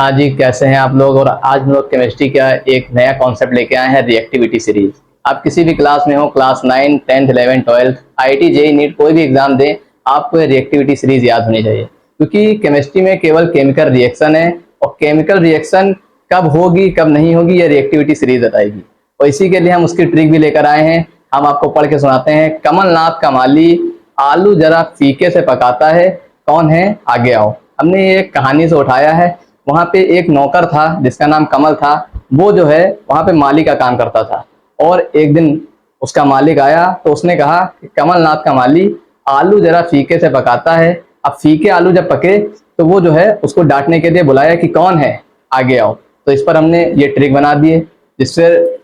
हाँ जी, कैसे हैं आप लोग। और आज हम लोग केमिस्ट्री का एक नया कॉन्सेप्ट लेके आए हैं, रिएक्टिविटी सीरीज। आप किसी भी क्लास में हो, class 9, 10th, 11th, 12th, IIT, JEE, NEET, कोई भी एग्जाम दें, आपको ये रिएक्टिविटी सीरीज याद होनी चाहिए। क्योंकि केमिस्ट्री में केवल केमिकल रिएक्शन है, और केमिकल रिएक्शन कब होगी कब नहीं होगी ये रिएक्टिविटी सीरीज बताएगी। और इसी के लिए हम उसकी ट्रिक भी लेकर आए हैं। हम आपको पढ़ के सुनाते हैं। कमलनाथ का माली आलू जरा फीके से पकाता है, कौन है आगे आओ। हमने ये कहानी से उठाया है। वहां पे एक नौकर था जिसका नाम कमल था। वो जो है वहां पे माली का काम करता था। और एक दिन उसका मालिक आया तो उसने कहा कि कमलनाथ का माली आलू जरा फीके से पकाता है। अब फीके आलू जब पके तो वो जो है उसको डांटने के लिए बुलाया कि कौन है आगे आओ। तो इस पर हमने ये ट्रिक बना दिए जिससे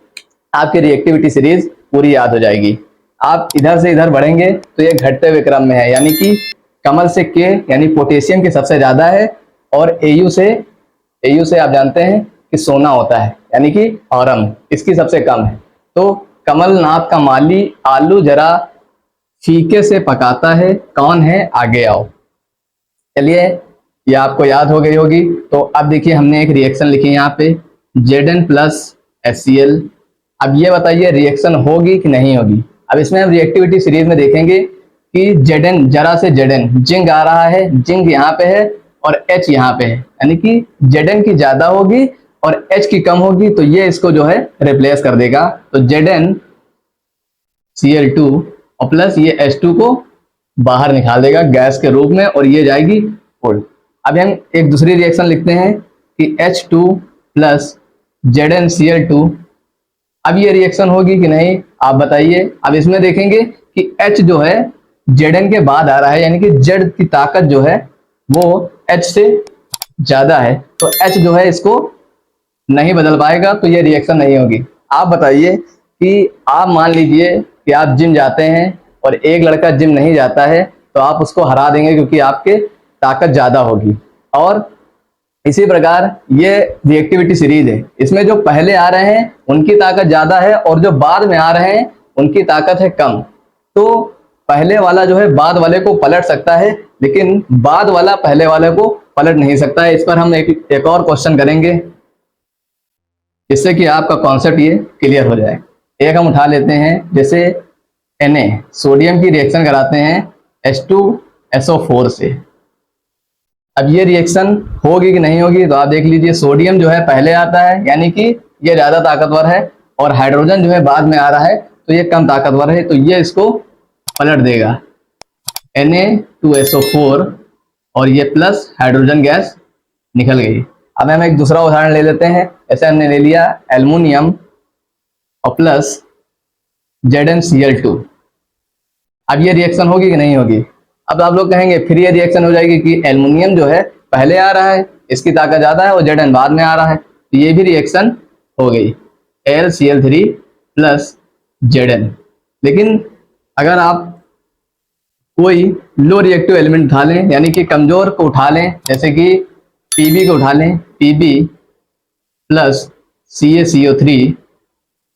आपकी रिएक्टिविटी सीरीज पूरी याद हो जाएगी। आप इधर से इधर बढ़ेंगे तो ये घटते हुए क्रम में है, यानी कि कमल से के यानी पोटेशियम की सबसे ज्यादा है, और एयू से आप जानते हैं कि सोना होता है, यानी कि औरम इसकी सबसे कम है। तो कमलनाथ का माली आलू जरा फीके से पकाता है, कौन है आगे आओ। चलिए, ये आपको याद हो गई होगी। तो अब देखिए, हमने एक रिएक्शन लिखी है यहाँ पे, Zn प्लस HCl। अब ये बताइए रिएक्शन होगी कि नहीं होगी। अब इसमें हम रिएक्टिविटी सीरीज में देखेंगे कि Zn जरा से Zn जिंक आ रहा है, जिंक यहाँ पे है और H यहाँ पे है, यानी कि Zn की ज्यादा होगी और H की कम होगी, तो ये इसको जो है रिप्लेस कर देगा। तो ZnCl2 और प्लस ये H2 को बाहर निकाल देगा गैस के रूप में, और ये जाएगी फुल। अब हम एक दूसरी रिएक्शन लिखते हैं कि H2 प्लस ZnCl2। अब ये रिएक्शन होगी कि नहीं आप बताइए। अब इसमें देखेंगे कि H जो है Zn के बाद आ रहा है, यानी कि Z की ताकत जो है वो H से ज्यादा है, तो H जो है इसको नहीं बदल पाएगा, तो ये रिएक्शन नहीं होगी। आप बताइए कि आप मान लीजिए कि आप जिम जाते हैं और एक लड़का जिम नहीं जाता है, तो आप उसको हरा देंगे क्योंकि आपके ताकत ज्यादा होगी। और इसी प्रकार ये रिएक्टिविटी सीरीज है। इसमें जो पहले आ रहे हैं उनकी ताकत ज्यादा है और जो बाद में आ रहे हैं उनकी ताकत है कम। तो पहले वाला जो है बाद वाले को पलट सकता है, लेकिन बाद वाला पहले वाले को पलट नहीं सकता है। इस पर हम एक और क्वेश्चन करेंगे जिससे कि आपका कॉन्सेप्ट ये क्लियर हो जाए। एक हम उठा लेते हैं, जैसे Na सोडियम की रिएक्शन कराते हैं H2SO4 से। अब ये रिएक्शन होगी कि नहीं होगी, तो आप देख लीजिए। सोडियम जो है पहले आता है, यानी कि ये ज्यादा ताकतवर है, और हाइड्रोजन जो है बाद में आ रहा है, तो ये कम ताकतवर है, तो ये इसको पलट देगा। Na2SO4 और ये प्लस हाइड्रोजन गैस निकल गई। अब हम एक दूसरा उदाहरण ले लेते हैं। ऐसे हमने ले लिया एल्युमिनियम और प्लस ZnCl2। अब ये रिएक्शन होगी कि नहीं होगी। अब आप लोग कहेंगे फिर ये रिएक्शन हो जाएगी कि एल्युमिनियम जो है पहले आ रहा है, इसकी ताकत ज्यादा है, और Zn बाद में आ रहा है, तो ये भी रिएक्शन हो गई, AlCl3 प्लस Zn। लेकिन अगर आप कोई लो रिएक्टिव एलिमेंट उठा लें, यानी कि कमजोर को उठा लें, जैसे कि Pb को उठा लें, Pb प्लस CaCO3,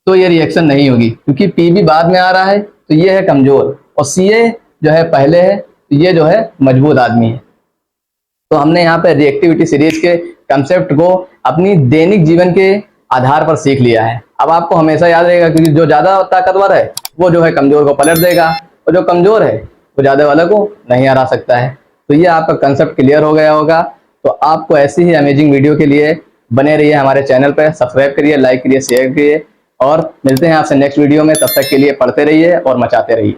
तो ये रिएक्शन नहीं होगी क्योंकि Pb बाद में आ रहा है, तो ये है कमजोर, और Ca जो है पहले है, तो ये जो है मजबूत आदमी है। तो हमने यहाँ पे रिएक्टिविटी सीरीज के कंसेप्ट को अपनी दैनिक जीवन के आधार पर सीख लिया है। अब आपको हमेशा याद रहेगा, क्योंकि जो ज्यादा ताकतवर है वो जो है कमजोर को पलट देगा, और जो कमजोर है वो ज्यादा वाले को नहीं हरा सकता है। तो ये आपका कंसेप्ट क्लियर हो गया होगा। तो आपको ऐसी ही अमेजिंग वीडियो के लिए बने रहिए हमारे चैनल पर, सब्सक्राइब करिए, लाइक करिए, शेयर करिए, और मिलते हैं आपसे नेक्स्ट वीडियो में। तब तक के लिए पढ़ते रहिए और मचाते रहिए।